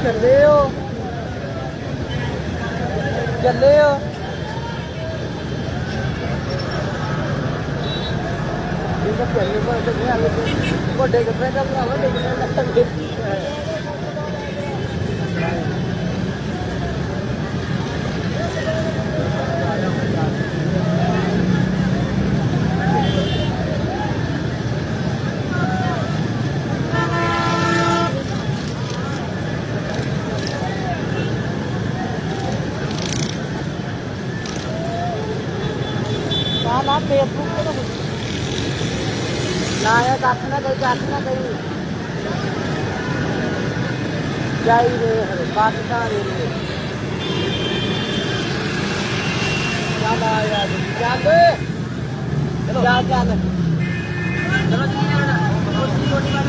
ਚੱਲੇ ਹੋ ਚੱਲੇ ਹੋ ਇਹ ਤਾਂ ਚੱਲੇ ਪਰ ਤੇ ਨਹੀਂ ਆਲੇ ਵੱਡੇ ਕੱਪੜੇ ਦਾ ਬਣਾਵਾ ਦੇਖਣਾ ਲੱਗਦਾ ਨਾ ਫੇਸਬੁੱਕ ਤੇ ਤਾਂ ਨਾ ਇਹ ਕੱਖ ਨਾ ਕਹੀ ਜਾਈ ਰੇ ਪਾਕਿਸਤਾਨ ਰੇ ਚੱਲ ਆ ਯਾਰ ਚੱਲ ਚਲੋ ਚੱਲ ਚਲੋ ਜੀ